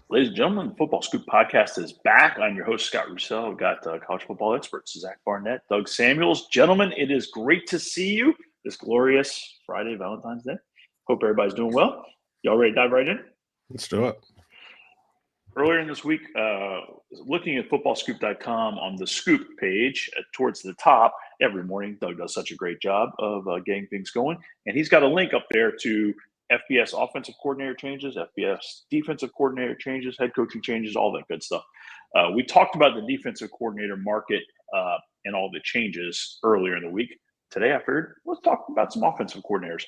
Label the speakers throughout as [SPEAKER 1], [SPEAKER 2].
[SPEAKER 1] Ladies and gentlemen, the Football Scoop podcast is back. I'm your host, Scott Roussel. I've got college football experts, Zach Barnett, Doug Samuels. Gentlemen, it is great to see you this glorious Friday, Valentine's Day. Hope everybody's doing well. Y'all ready to dive right in?
[SPEAKER 2] Let's do it.
[SPEAKER 1] Earlier in this week, looking at footballscoop.com on the Scoop page towards the top every morning, Doug does such a great job of getting things going. And he's got a link up there to FBS Offensive Coordinator changes, FBS Defensive Coordinator changes, head coaching changes, all that good stuff. We talked about the defensive coordinator market and all the changes earlier in the week. Today, I figured let's talk about some offensive coordinators.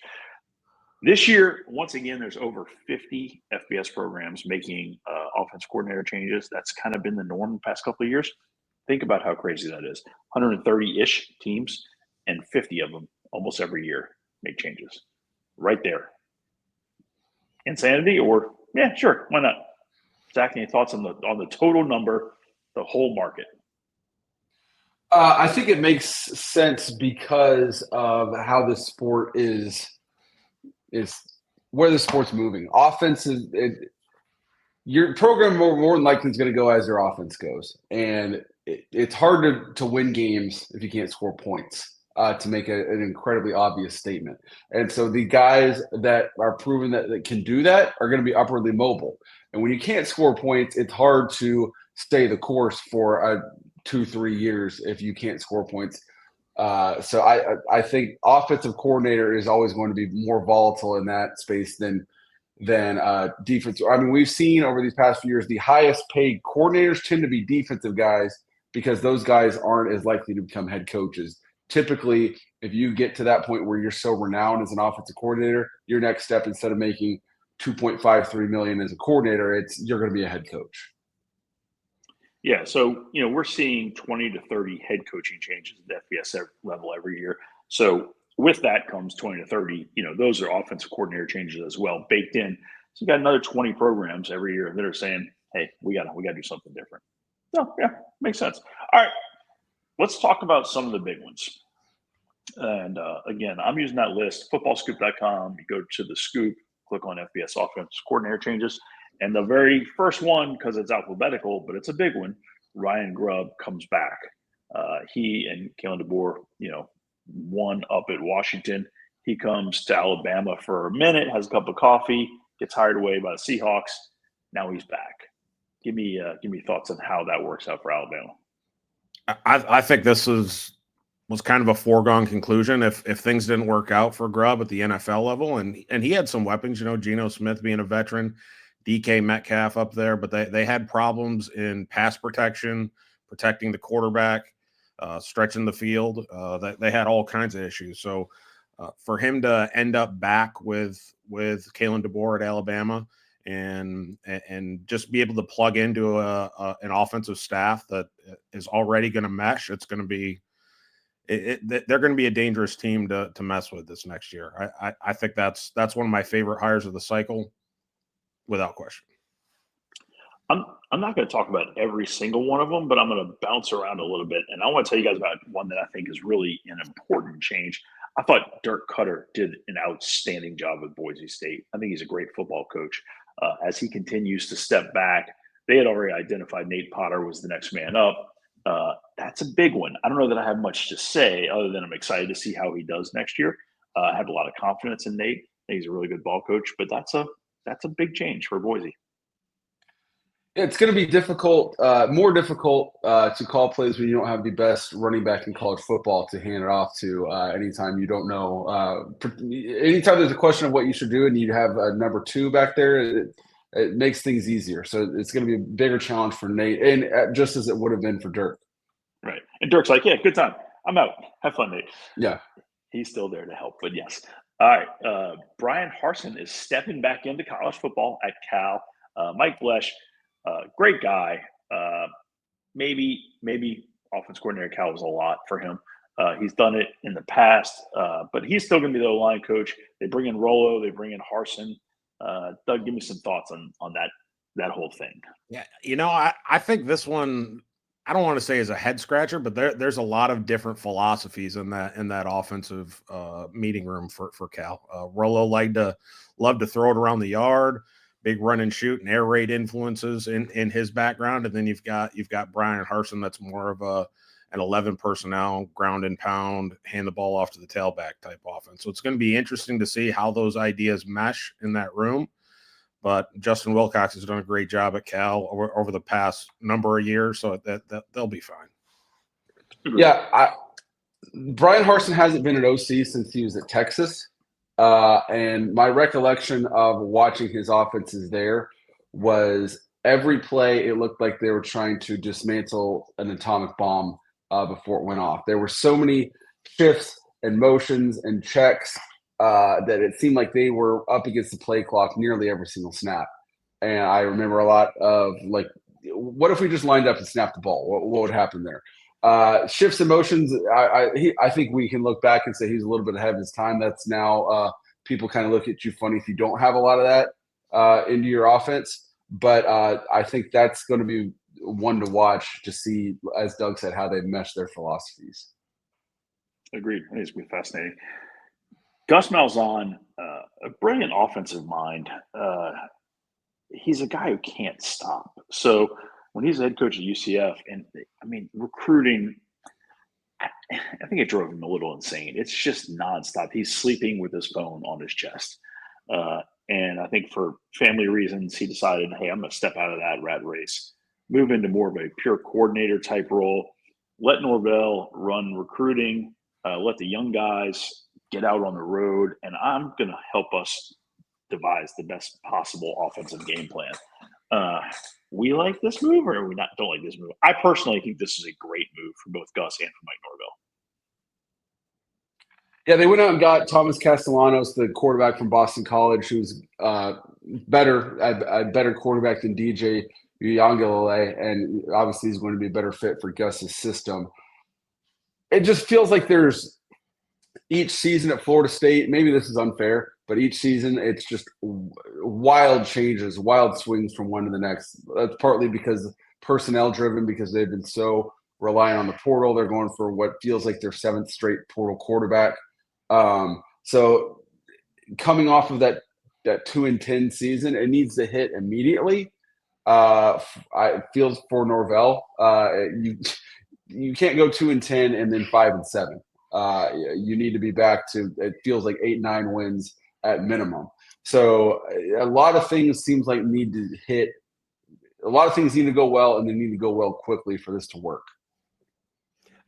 [SPEAKER 1] This year, once again, there's over 50 FBS programs making offensive coordinator changes. That's kind of been the norm the past couple of years. Think about how crazy that is. 130-ish teams, and 50 of them almost every year make changes. Right there. Insanity, or yeah, sure, why not? Zach, any thoughts on the total number, the whole market?
[SPEAKER 3] I think it makes sense because of how the sport is where the sport's moving. Offense your program more than likely is going to go as your offense goes, and it's hard to win games if you can't score points. To make an incredibly obvious statement. And so the guys that are proven that can do that are going to be upwardly mobile. And when you can't score points, it's hard to stay the course for 2-3 years if you can't score points. So I think offensive coordinator is always going to be more volatile in that space than defense. I mean, we've seen over these past few years, the highest paid coordinators tend to be defensive guys because those guys aren't as likely to become head coaches. Typically, if you get to that point where you're so renowned as an offensive coordinator, your next step, instead of making $2.53 million as a coordinator, you're going to be a head coach.
[SPEAKER 1] Yeah, so we're seeing 20 to 30 head coaching changes at the FBS level every year. So with that comes 20 to 30. Those are offensive coordinator changes as well, baked in. So you got another 20 programs every year that are saying, "Hey, we got to do something different." So yeah, makes sense. All right. Let's talk about some of the big ones. And again, I'm using that list, footballscoop.com. You go to the Scoop, click on FBS Offensive Coordinator changes. And the very first one, because it's alphabetical, but it's a big one, Ryan Grubb comes back. He and Kalen DeBoer, won up at Washington. He comes to Alabama for a minute, has a cup of coffee, gets hired away by the Seahawks. Now he's back. Give me thoughts on how that works out for Alabama.
[SPEAKER 2] I think this was kind of a foregone conclusion if things didn't work out for Grubb at the NFL level, and he had some weapons, Geno Smith being a veteran, DK Metcalf up there, but they had problems in pass protection, protecting the quarterback, stretching the field. They had all kinds of issues. So for him to end up back with Kalen DeBoer at Alabama and just be able to plug into an offensive staff that is already going to mesh, it's going to be they're going to be a dangerous team to mess with this next year. I think that's one of my favorite hires of the cycle, without question.
[SPEAKER 1] I'm not going to talk about every single one of them, but I'm going to bounce around a little bit, and I want to tell you guys about one that I think is really an important change. I thought Dirk Cutter did an outstanding job with Boise State. I think he's a great football coach. As he continues to step back, they had already identified Nate Potter was the next man up. That's a big one. I don't know that I have much to say other than I'm excited to see how he does next year. I have a lot of confidence in Nate. I think he's a really good ball coach, but that's a big change for Boise.
[SPEAKER 3] It's going to be difficult, more difficult to call plays when you don't have the best running back in college football to hand it off to anytime you don't know. Anytime there's a question of what you should do and you have a number two back there, it makes things easier. So it's going to be a bigger challenge for Nate, and just as it would have been for Dirk.
[SPEAKER 1] Right. And Dirk's like, yeah, good time. I'm out. Have fun, Nate.
[SPEAKER 3] Yeah.
[SPEAKER 1] He's still there to help, but yes. All right. Brian Harsin is stepping back into college football at Cal. Mike Blesh, great guy. Maybe offense coordinator Cal was a lot for him. He's done it in the past, but he's still going to be the O-line coach. They bring in Rollo. They bring in Harsin. Doug, give me some thoughts on that whole thing.
[SPEAKER 2] Yeah, I think this one, I don't want to say is a head scratcher, but there's a lot of different philosophies in that offensive meeting room for Cal. Rollo loved to throw it around the yard. big run and shoot and air raid influences in his background. And then you've got Brian Harsin, that's more of an 11 personnel, ground and pound, hand the ball off to the tailback type offense. So it's going to be interesting to see how those ideas mesh in that room. But Justin Wilcox has done a great job at Cal over the past number of years, so that they'll be fine.
[SPEAKER 3] Yeah, Brian Harsin hasn't been an OC since he was at Texas. And my recollection of watching his offenses there was every play, it looked like they were trying to dismantle an atomic bomb before it went off. There were so many shifts and motions and checks that it seemed like they were up against the play clock nearly every single snap. And I remember a lot of like, what if we just lined up and snapped the ball? What would happen there? Shifts and motions, I think we can look back and say he's a little bit ahead of his time. That's now people kind of look at you funny if you don't have a lot of that into your offense. But I think that's going to be one to watch to see, as Doug said, how they mesh their philosophies.
[SPEAKER 1] Agreed. I think it's going to be fascinating. Gus Malzahn, a brilliant offensive mind. He's a guy who can't stop. So when he's the head coach at UCF, and I mean, recruiting, I think it drove him a little insane. It's just nonstop. He's sleeping with his phone on his chest. And I think for family reasons, he decided, hey, I'm going to step out of that rat race, move into more of a pure coordinator type role, let Norvell run recruiting, let the young guys get out on the road, and I'm going to help us devise the best possible offensive game plan. We like this move, or we don't like this move? I personally think this is a great move for both Gus and for Mike Norvell.
[SPEAKER 3] Yeah, they went out and got Thomas Castellanos, the quarterback from Boston College, who's a better quarterback than DJ Uiagalelei, and obviously he's going to be a better fit for Gus's system. It just feels like there's each season at Florida State, maybe this is unfair, but each season it's just wild changes, wild swings from one to the next. That's partly because personnel driven, because they've been so reliant on the portal. They're going for what feels like their seventh straight portal quarterback. So coming off of that 2-10 season, it needs to hit immediately. It feels for Norvell, you can't go 2-10 and then 5-7. You need to be back to, it feels like 8-9 wins at minimum. So a lot of things seems like need to hit. A lot of things need to go well, and they need to go well quickly for this to work.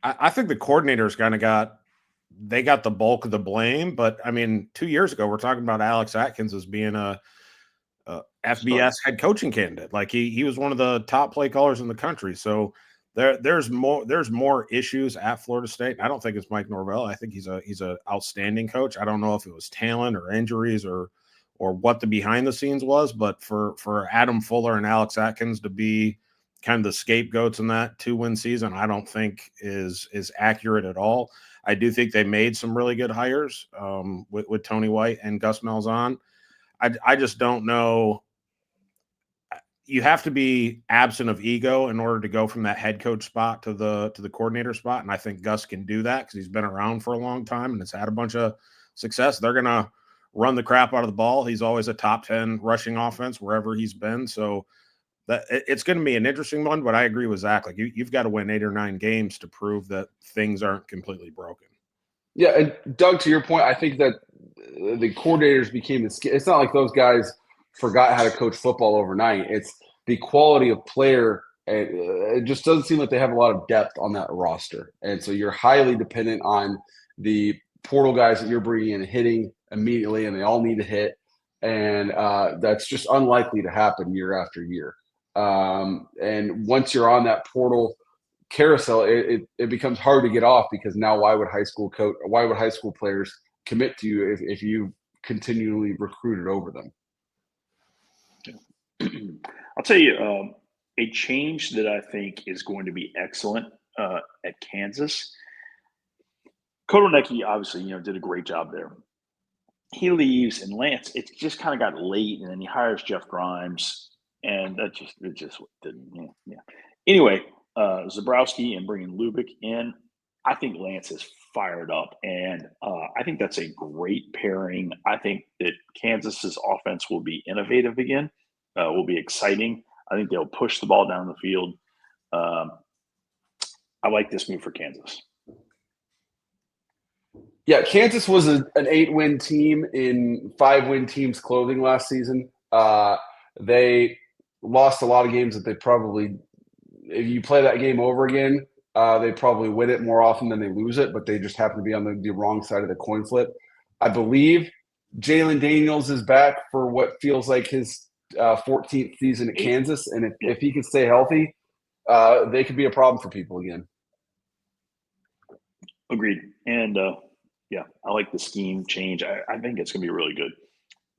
[SPEAKER 2] I think the coordinators kind of got the bulk of the blame, but I mean, 2 years ago, we're talking about Alex Atkins as being a FBS head coaching candidate. Like he was one of the top play callers in the country. So there's more issues at Florida State. I don't think it's Mike Norvell. I think he's a outstanding coach. I don't know if it was talent or injuries or what the behind the scenes was, but for Adam Fuller and Alex Atkins to be kind of the scapegoats in that 2-win season, I don't think is accurate at all. I do think they made some really good hires with Tony White and Gus Malzahn. I just don't know. You have to be absent of ego in order to go from that head coach spot to the coordinator spot, and I think Gus can do that because he's been around for a long time and has had a bunch of success. They're gonna run the crap out of the ball. He's always a top 10 rushing offense wherever he's been. So that it's going to be an interesting one, but I agree with Zach. Like you've got to win 8 or 9 games to prove that things aren't completely broken. Yeah,
[SPEAKER 3] and Doug, to your point, I think that the coordinators became it's not like those guys forgot how to coach football overnight. It's the quality of player. It just doesn't seem like they have a lot of depth on that roster, and so you're highly dependent on the portal guys that you're bringing in hitting immediately, and they all need to hit, and that's just unlikely to happen year after year. And once you're on that portal carousel, it becomes hard to get off, because now why would high school players commit to you if you continually recruited over them?
[SPEAKER 1] I'll tell you a change that I think is going to be excellent at Kansas. Kotelnicki obviously, did a great job there. He leaves, and Lance, it just kind of got late, and then he hires Jeff Grimes, and it just didn't. Yeah. Anyway, Zabrowski and bringing Lubick in, I think Lance is fired up, and I think that's a great pairing. I think that Kansas's offense will be innovative again. will be exciting. I think they'll push the ball down the field. I like this move for Kansas.
[SPEAKER 3] Yeah, Kansas was an 8-win team in 5-win teams' clothing last season. They lost a lot of games that they probably, if you play that game over again, they probably win it more often than they lose it, but they just happen to be on the wrong side of the coin flip. I believe Jalen Daniels is back for what feels like his 14th season at Kansas, and if he can stay healthy, they could be a problem for people again.
[SPEAKER 1] Agreed. And yeah, I like the scheme change. I think it's going to be really good.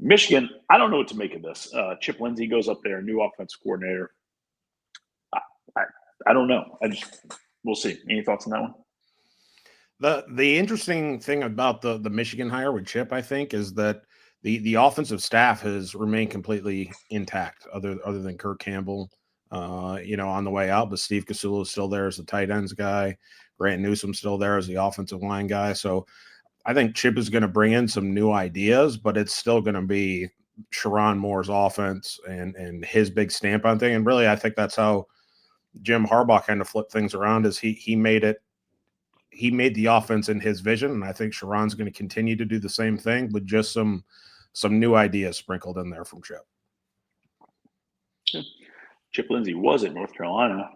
[SPEAKER 1] Michigan, I don't know what to make of this. Chip Lindsey goes up there, new offensive coordinator. I don't know. We'll see. Any thoughts on that one?
[SPEAKER 2] The interesting thing about the Michigan hire with Chip, I think, is that the offensive staff has remained completely intact, other than Kirk Campbell, on the way out. But Steve Casula is still there as the tight ends guy. Grant Newsom's still there as the offensive line guy. So I think Chip is going to bring in some new ideas, but it's still going to be Sherrone Moore's offense and his big stamp on thing. And really, I think that's how Jim Harbaugh kind of flipped things around. Is he made the offense in his vision, and I think Sherrone's going to continue to do the same thing with just some new ideas sprinkled in there from Chip.
[SPEAKER 1] Chip Lindsey was at North Carolina.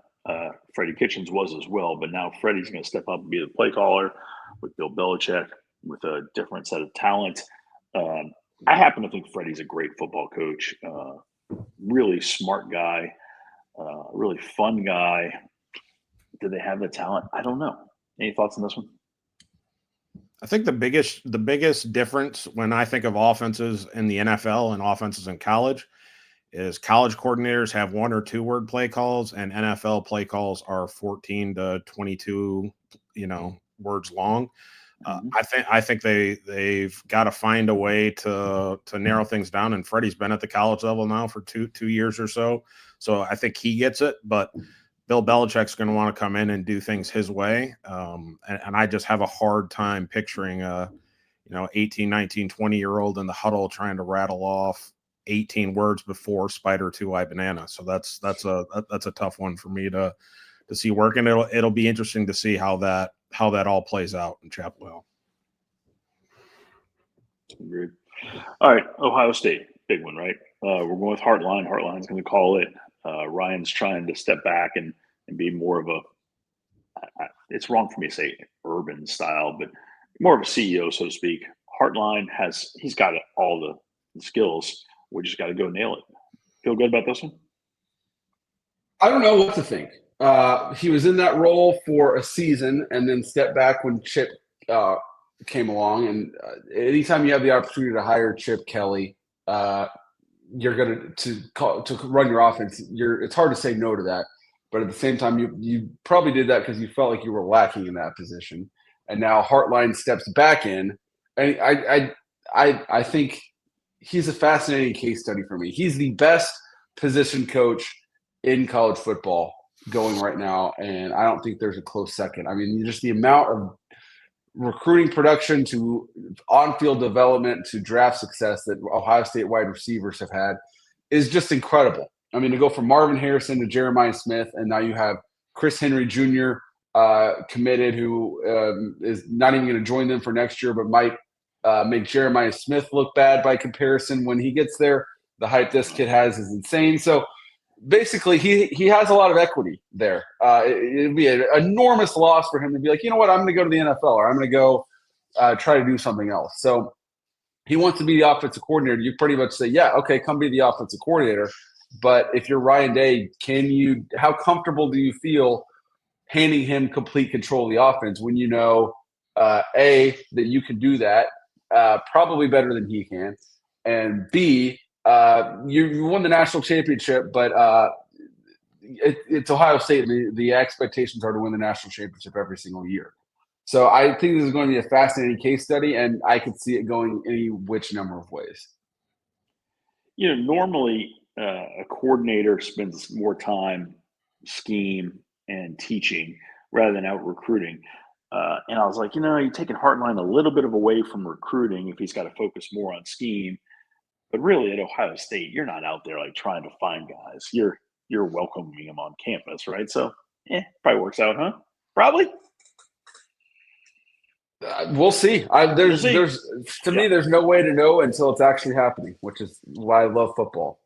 [SPEAKER 1] Freddie Kitchens was as well, but now Freddie's going to step up and be the play caller with Bill Belichick with a different set of talent. I happen to think Freddie's a great football coach, really smart guy, really fun guy. Do they have the talent? I don't know. Any thoughts on this one?
[SPEAKER 2] I think the biggest difference when I think of offenses in the NFL and offenses in college is college coordinators have 1 or 2 word play calls, and NFL play calls are 14 to 22, words long. I think they've got to find a way to narrow things down. And Freddie's been at the college level now for two years or so, so I think he gets it. But Bill Belichick's going to want to come in and do things his way, and I just have a hard time picturing a 18, 19, 20-year-old in the huddle trying to rattle off 18 words before Spider 2 banana. So that's a tough one for me to see work, and it'll be interesting to see how that all plays out in Chapel Hill.
[SPEAKER 1] Agreed. All right, Ohio State, big one, right? We're going with Hartline. Hartline's going to call it. Ryan's trying to step back and be more of it's wrong for me to say urban style, but more of a CEO, so to speak. Hartline he's got all the skills. We just got to go nail it. Feel good about this one?
[SPEAKER 3] I don't know what to think. He was in that role for a season and then stepped back when Chip came along. And anytime you have the opportunity to hire Chip Kelly, you're going to run your offense. It's hard to say no to that. But at the same time, you probably did that because you felt like you were lacking in that position. And now Hartline steps back in. And I think he's a fascinating case study for me. He's the best position coach in college football going right now, and I don't think there's a close second. I mean, just the amount of recruiting production to on-field development to draft success that Ohio State wide receivers have had is just incredible. I mean, to go from Marvin Harrison to Jeremiah Smith, and now you have Chris Henry Jr. Committed, who is not even going to join them for next year, but might make Jeremiah Smith look bad by comparison when he gets there. The hype this kid has is insane. So basically, he has a lot of equity there. It'd be an enormous loss for him to be like, you know what, I'm going to go to the NFL, or I'm going to go try to do something else. So he wants to be the offensive coordinator. You pretty much say, yeah, okay, come be the offensive coordinator. But if you're Ryan Day, how comfortable do you feel handing him complete control of the offense when you know, A, that you can do that probably better than he can, and B, you won the national championship, but it's Ohio State. The expectations are to win the national championship every single year. So I think this is going to be a fascinating case study, and I could see it going any which number of ways.
[SPEAKER 1] Normally a coordinator spends more time scheme and teaching rather than out recruiting. And I was like, you're taking Hartline a little bit away from recruiting if he's got to focus more on scheme. But really, at Ohio State, you're not out there like trying to find guys. You're welcoming them on campus, right? So, probably works out, huh? Probably.
[SPEAKER 3] We'll see.
[SPEAKER 1] We'll see.
[SPEAKER 3] To me, there's no way to know until it's actually happening, which is why I love football.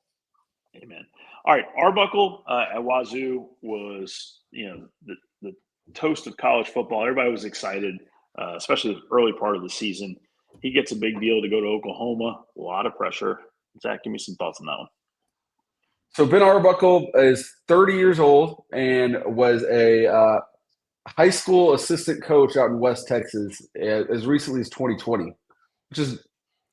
[SPEAKER 1] Amen. All right, Arbuckle at Wazoo was, the toast of college football. Everybody was excited, especially the early part of the season. He gets a big deal to go to Oklahoma. A lot of pressure. Zach, give me some thoughts on that one.
[SPEAKER 3] So Ben Arbuckle is 30 years old and was a high school assistant coach out in West Texas as recently as 2020, which is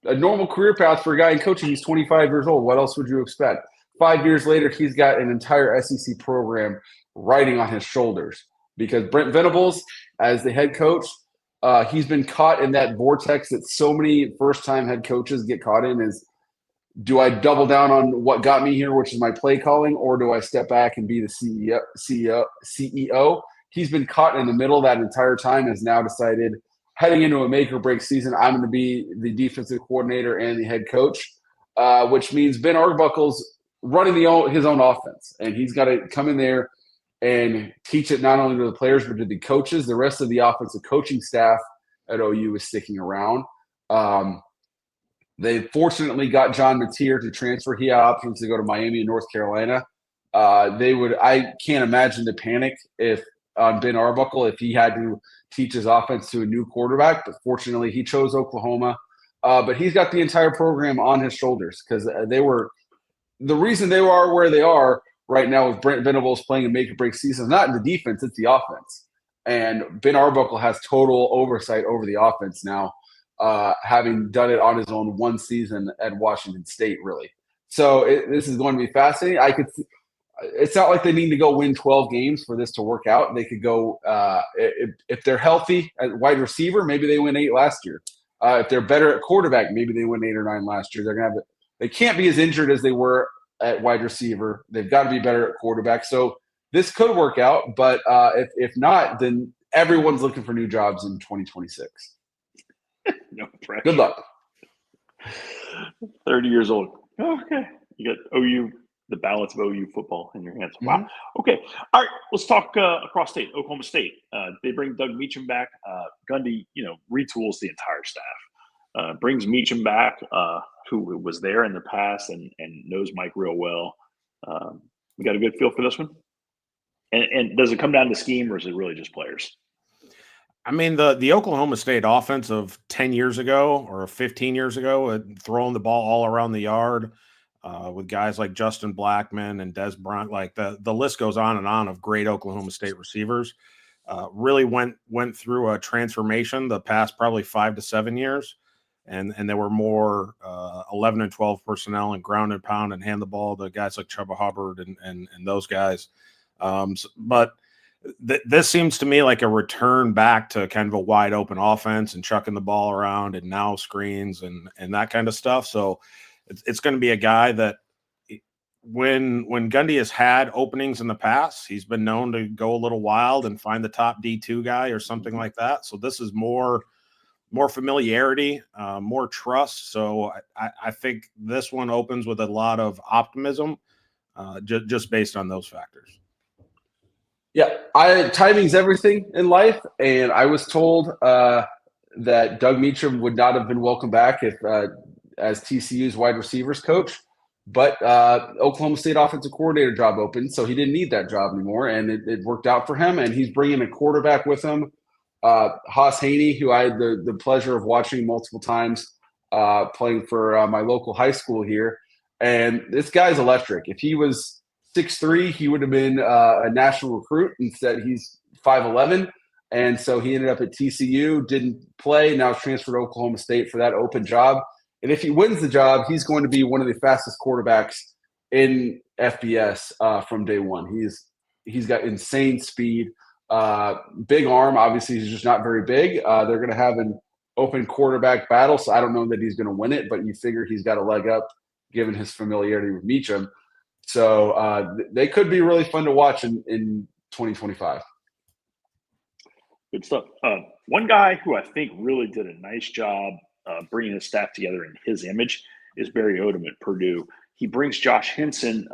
[SPEAKER 3] a normal career path for a guy in coaching. He's 25 years old. What else would you expect? 5 years later, he's got an entire SEC program riding on his shoulders because Brent Venables, as the head coach, he's been caught in that vortex that so many first-time head coaches get caught in is, do I double down on what got me here, which is my play calling, or do I step back and be the CEO? He's been caught in the middle that entire time, has now decided, heading into a make or break season, I'm going to be the defensive coordinator and the head coach, which means Ben Arbuckle's running his own offense. And he's got to come in there and teach it not only to the players, but to the coaches. The rest of the offensive coaching staff at OU is sticking around. They fortunately got John Mateer to transfer. He had options to go to Miami and North Carolina. I can't imagine the panic on Ben Arbuckle if he had to teach his offense to a new quarterback, but fortunately he chose Oklahoma. But he's got the entire program on his shoulders because the reason they are where they are right now with Brent Venables playing a make or break season, not in the defense, it's the offense. And Ben Arbuckle has total oversight over the offense now, having done it on his own one season at Washington State, really. So this is going to be fascinating. It's not like they need to go win 12 games for this to work out. They could go if they're healthy at wide receiver, maybe they win 8 last year. If they're better at quarterback, maybe they win 8 or 9 last year. They can't be as injured as they were at wide receiver. They've got to be better at quarterback. So this could work out, but if not, then everyone's looking for new jobs in 2026.
[SPEAKER 1] No pressure.
[SPEAKER 3] Good luck.
[SPEAKER 1] 30 years old. Okay. You got OU, the balance of OU football in your hands. Wow. Mm-hmm. Okay. All right. Let's talk across state, Oklahoma State. They bring Doug Meacham back. Gundy, retools the entire staff. Brings Meacham back, who was there in the past and knows Mike real well. We got a good feel for this one? And does it come down to scheme or is it really just players?
[SPEAKER 2] I mean, the Oklahoma State offense of 10 years ago or 15 years ago, throwing the ball all around the yard with guys like Justin Blackman and Des Bryant, like the list goes on and on of great Oklahoma State receivers, really went through a transformation the past probably 5 to 7 years. And there were more 11 and 12 personnel and ground and pound and hand the ball to guys like Chuba Hubbard and those guys. But this seems to me like a return back to kind of a wide open offense and chucking the ball around and now screens and that kind of stuff. So it's going to be a guy that when Gundy has had openings in the past, he's been known to go a little wild and find the top D2 guy or something like that. So this is more familiarity, more trust. So I think this one opens with a lot of optimism, just based on those factors.
[SPEAKER 3] Yeah, timing's everything in life, and I was told that Doug Meacham would not have been welcome back if as TCU's wide receivers coach, but Oklahoma State offensive coordinator job opened, so he didn't need that job anymore, and it worked out for him, and he's bringing a quarterback with him, Haas Haney, who I had the pleasure of watching multiple times playing for my local high school here, and this guy's electric. If he was 6'3", he would have been a national recruit. Instead, he's 5'11", and so he ended up at TCU, didn't play, now transferred to Oklahoma State for that open job. And if he wins the job, he's going to be one of the fastest quarterbacks in FBS from day one. He's got insane speed, big arm. Obviously, he's just not very big. They're going to have an open quarterback battle, so I don't know that he's going to win it, but you figure he's got a leg up given his familiarity with Meacham. So they could be really fun to watch in 2025.
[SPEAKER 1] Good stuff. One guy who I think really did a nice job bringing the staff together in his image is Barry Odom at Purdue. He brings Josh Henson,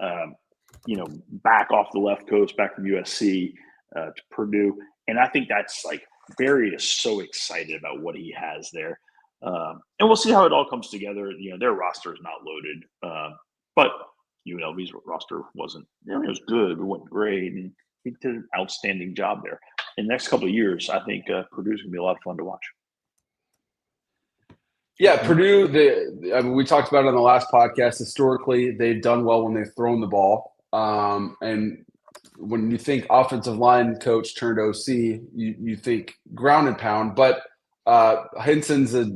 [SPEAKER 1] back off the left coast, back from USC to Purdue. And I think that's like Barry is so excited about what he has there. And we'll see how it all comes together. Their roster is not loaded. But UNLV's roster wasn't, it was good. It wasn't great. And he did an outstanding job there. In the next couple of years, I think Purdue's going to be a lot of fun to watch.
[SPEAKER 3] Yeah, Purdue, we talked about it on the last podcast. Historically, they've done well when they've thrown the ball. And when you think offensive line coach turned OC, you think ground and pound. But Henson's a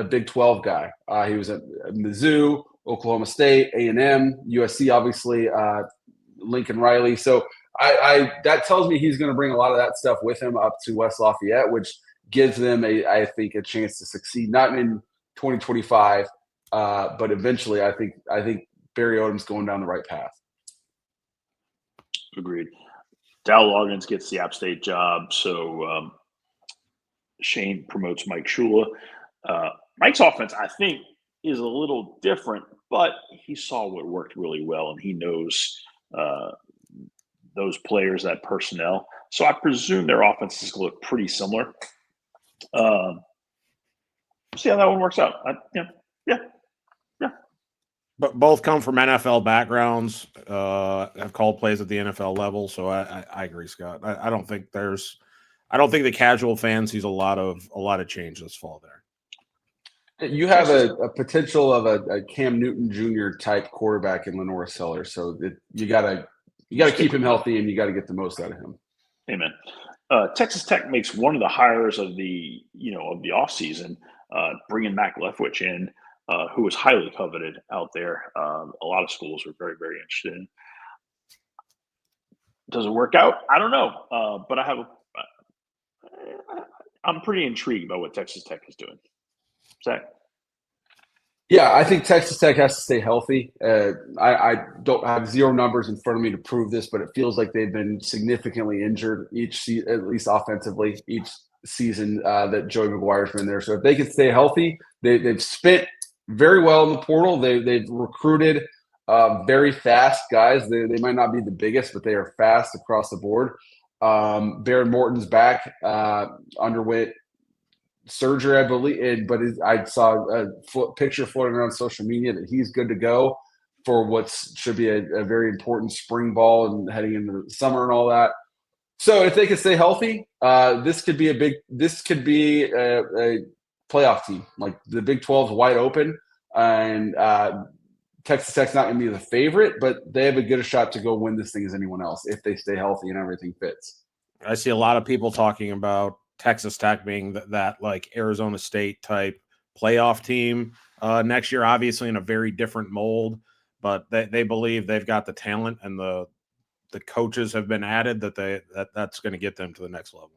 [SPEAKER 3] Big 12 guy. He was at Mizzou, Oklahoma State, A&M, USC, obviously, Lincoln Riley. So that tells me he's going to bring a lot of that stuff with him up to West Lafayette, which gives them, I think, a chance to succeed. Not in 2025, but eventually, I think Barry Odom's going down the right path.
[SPEAKER 1] Agreed. Dow Loggins gets the App State job, so Shane promotes Mike Shula. Mike's offense, I think, is a little different, but he saw what worked really well, and he knows those players, that personnel. So I presume their offense is going to look pretty similar. See how that one works out. Yeah.
[SPEAKER 2] But both come from NFL backgrounds, have called plays at the NFL level. So I agree, Scott. I don't think the casual fan sees a lot of change this fall there.
[SPEAKER 3] You have a potential of a Cam Newton Jr. type quarterback in Lenore Sellers, so you gotta keep him healthy and you got to get the most out of him.
[SPEAKER 1] Amen. Texas Tech makes one of the hires of the offseason, bringing Mac Leftwich in, who was highly coveted out there. A lot of schools were very, very interested in. Does it work out? I don't know, but I'm pretty intrigued by what Texas Tech is doing. Zach?
[SPEAKER 3] Yeah, I think Texas Tech has to stay healthy. I don't have zero numbers in front of me to prove this, but it feels like they've been significantly injured at least offensively, each season that Joey McGuire's been there. So if they can stay healthy, they've spent very well in the portal. They've recruited very fast guys. They might not be the biggest, but they are fast across the board. Baron Morton's back, underwent surgery, I believe, but I saw a picture floating around social media that he's good to go for what should be a very important spring ball and heading into the summer and all that. So if they can stay healthy, this could be a playoff team. Like the Big 12 is wide open, and Texas Tech's not going to be the favorite, but they have as good a shot to go win this thing as anyone else if they stay healthy and everything fits.
[SPEAKER 2] I see a lot of people talking about Texas Tech being that like Arizona State type playoff team next year, obviously in a very different mold, but they believe they've got the talent and the coaches have been added that's going to get them to the next level.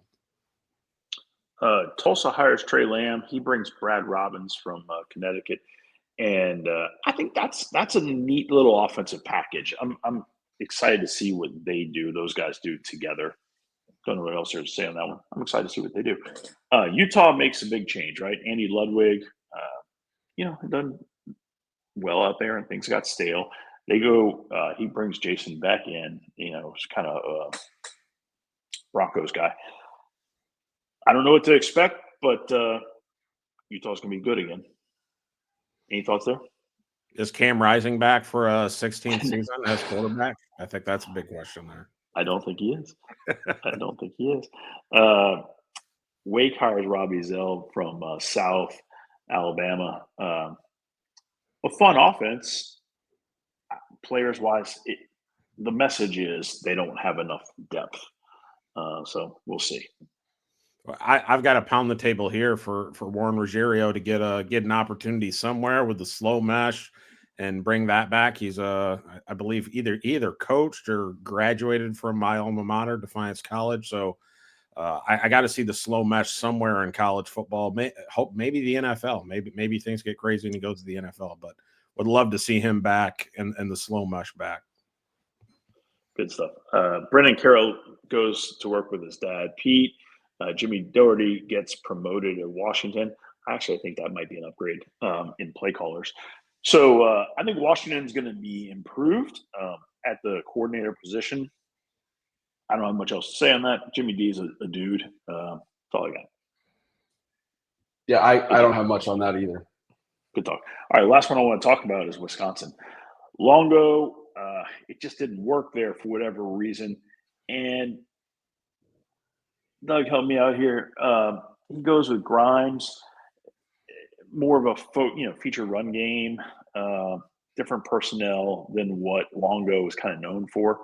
[SPEAKER 1] Tulsa hires Trey Lamb. He brings Brad Robbins from Connecticut, and I think that's a neat little offensive package. I'm excited to see what they do. Those guys do together. Don't know what else there to say on that one. I'm excited to see what they do. Utah makes a big change, right? Andy Ludwig, done well out there, and things got stale. They go. He brings Jason Beck in. It's kind of a Broncos guy. I don't know what to expect, but Utah's going to be good again. Any thoughts there?
[SPEAKER 2] Is Cam Rising back for a 16th season as quarterback? I think that's a big question there.
[SPEAKER 1] I don't think he is. Wake hires Robbie Zell from South Alabama. A fun offense, players-wise. The message is they don't have enough depth. So we'll see.
[SPEAKER 2] I've got to pound the table here for Warren Ruggiero to get an opportunity somewhere with the slow mesh and bring that back. He's I believe either coached or graduated from my alma mater, Defiance College. So I got to see the slow mesh somewhere in college football. Maybe the NFL. Maybe things get crazy and he goes to the NFL. But would love to see him back and the slow mesh back.
[SPEAKER 1] Good stuff. Brennan Carroll goes to work with his dad, Pete. Jimmy Doherty gets promoted at Washington. Actually, I think that might be an upgrade in play callers. So I think Washington's going to be improved at the coordinator position. I don't have much else to say on that. Jimmy D is a dude. That's all I got.
[SPEAKER 3] Yeah, I don't have much on that either.
[SPEAKER 1] Good talk. All right, last one I want to talk about is Wisconsin. Longo, it just didn't work there for whatever reason. And Doug, help me out here. He goes with Grimes, more of a feature run game, different personnel than what Longo was kind of known for.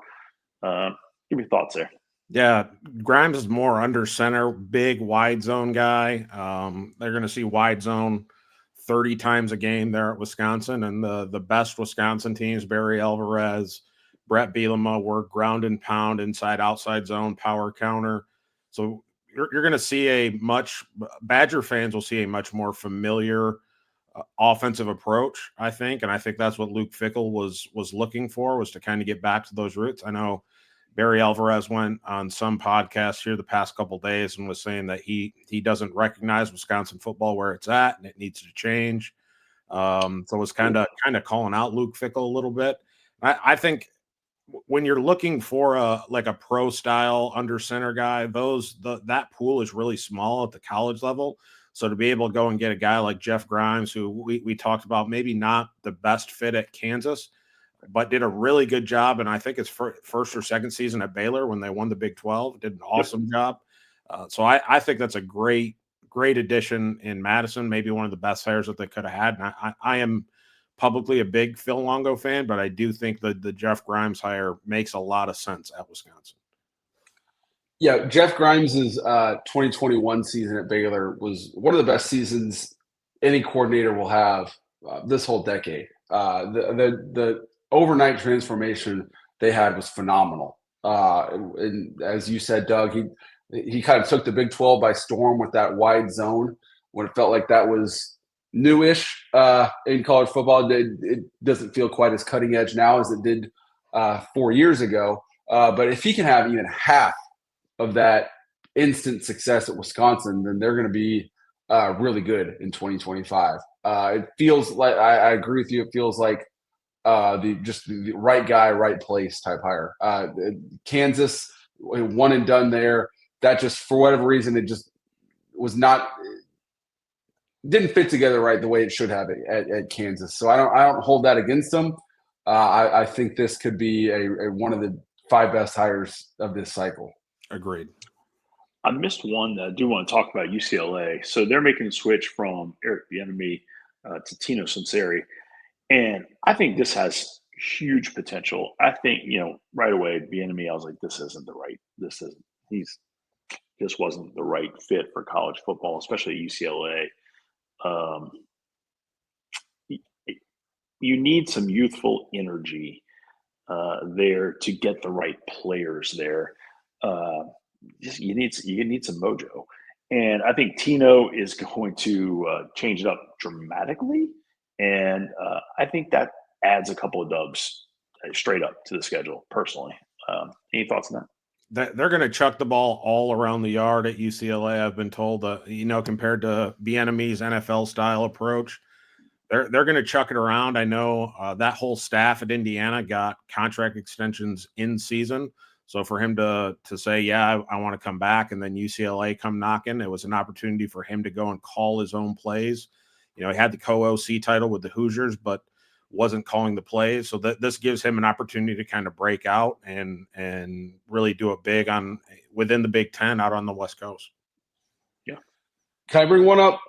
[SPEAKER 1] Give me thoughts there.
[SPEAKER 2] Yeah, Grimes is more under center, big wide zone guy. They're going to see wide zone 30 times a game there at Wisconsin, and the best Wisconsin teams, Barry Alvarez, Brett Bielema, work ground and pound, inside outside zone, power counter. So you're going to see Badger fans will see a much more familiar offensive approach, I think, and I think that's what Luke Fickell was looking for, was to kind of get back to those roots. I know Barry Alvarez went on some podcast here the past couple of days and was saying that he doesn't recognize Wisconsin football where it's at and it needs to change. So it was kind of calling out Luke Fickell a little bit. I think when you're looking for a pro style under center guy, that pool is really small at the college level. So to be able to go and get a guy like Jeff Grimes, who we talked about, maybe not the best fit at Kansas, but did a really good job. And I think it's first or second season at Baylor when they won the Big 12, did an awesome job. So I think that's a great addition in Madison, maybe one of the best hires that they could have had. And I am publicly a big Phil Longo fan, but I do think that the Jeff Grimes hire makes a lot of sense at Wisconsin.
[SPEAKER 3] Yeah, Jeff Grimes' 2021 season at Baylor was one of the best seasons any coordinator will have this whole decade. The overnight transformation they had was phenomenal. And as you said, Doug, he kind of took the Big 12 by storm with that wide zone when it felt like that was newish in college football. It doesn't feel quite as cutting edge now as it did 4 years ago. But if he can have even half of that instant success at Wisconsin, then they're going to be really good in 2025. It feels like I agree with you. It feels like the right guy, right place type hire. Kansas, one and done there. That just, for whatever reason, it just was not, didn't fit together right the way it should have at Kansas. So I don't hold that against them. I think this could be a one of the 5 best hires of this cycle.
[SPEAKER 2] Agreed.
[SPEAKER 1] I missed one that I do want to talk about, UCLA. So they're making a switch from Eric Bieniemy to Tino Sunseri. And I think this has huge potential. I think, right away, Bieniemy, I was like, this just wasn't the right fit for college football, especially at UCLA. You need some youthful energy there to get the right players there. You need some mojo. And I think Tino is going to change it up dramatically. And I think that adds a couple of dubs straight up to the schedule, personally. Any thoughts on that?
[SPEAKER 2] They're going to chuck the ball all around the yard at UCLA. I've been told, compared to Bieniemy's NFL style approach, they're going to chuck it around. I know that whole staff at Indiana got contract extensions in season. So for him to say, yeah, I want to come back, and then UCLA come knocking, it was an opportunity for him to go and call his own plays. He had the co-OC title with the Hoosiers, but wasn't calling the plays. So this gives him an opportunity to kind of break out and really do it big within the Big Ten out on the West Coast.
[SPEAKER 3] Yeah. Can I bring one up?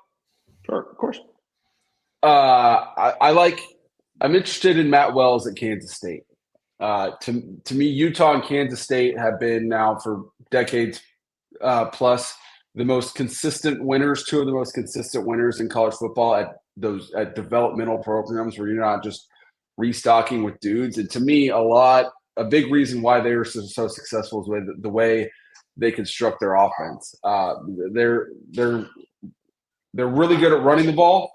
[SPEAKER 1] Sure, of course.
[SPEAKER 3] I'm interested in Matt Wells at Kansas State. To me, Utah and Kansas State have been now for decades plus the most consistent winners, 2 of the most consistent winners in college football at developmental programs where you're not just restocking with dudes. And to me, a big reason why they were so successful is with the way they construct their offense. They're really good at running the ball.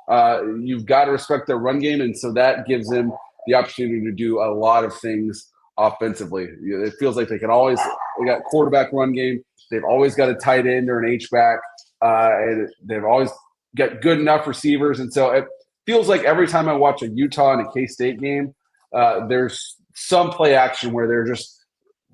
[SPEAKER 3] You've got to respect their run game, and so that gives them the opportunity to do a lot of things offensively. It feels like they got quarterback run game. They've always got a tight end or an H-back, and they've always got good enough receivers. And so it feels like every time I watch a Utah and a K-State game, there's some play action where they're just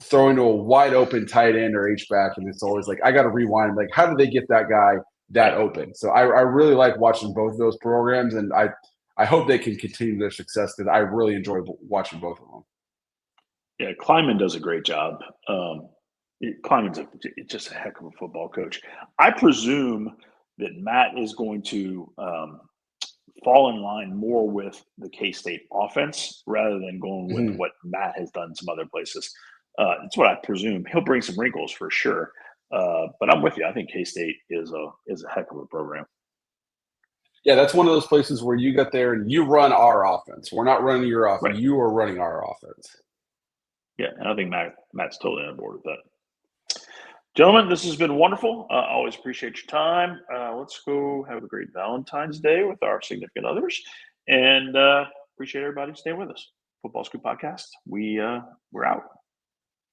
[SPEAKER 3] throwing to a wide open tight end or H-back, and it's always like I got to rewind. Like, how do they get that guy that open? So I really like watching both of those programs, and I hope they can continue their success because I really enjoy watching both of them.
[SPEAKER 1] Yeah, Kleiman does a great job. Kleiman's just a heck of a football coach. I presume that Matt is going to fall in line more with the K-State offense rather than going with what Matt has done some other places. That's what I presume. He'll bring some wrinkles for sure. But I'm with you. I think K-State is a heck of a program.
[SPEAKER 3] Yeah, that's one of those places where you get there and you run our offense. We're not running your offense.
[SPEAKER 1] Right.
[SPEAKER 3] You are running our offense.
[SPEAKER 1] Yeah, and I think Matt's totally on board with that. Gentlemen, this has been wonderful. Always appreciate your time. Let's go have a great Valentine's Day with our significant others. And appreciate everybody staying with us. Football Scoop Podcast. We're out.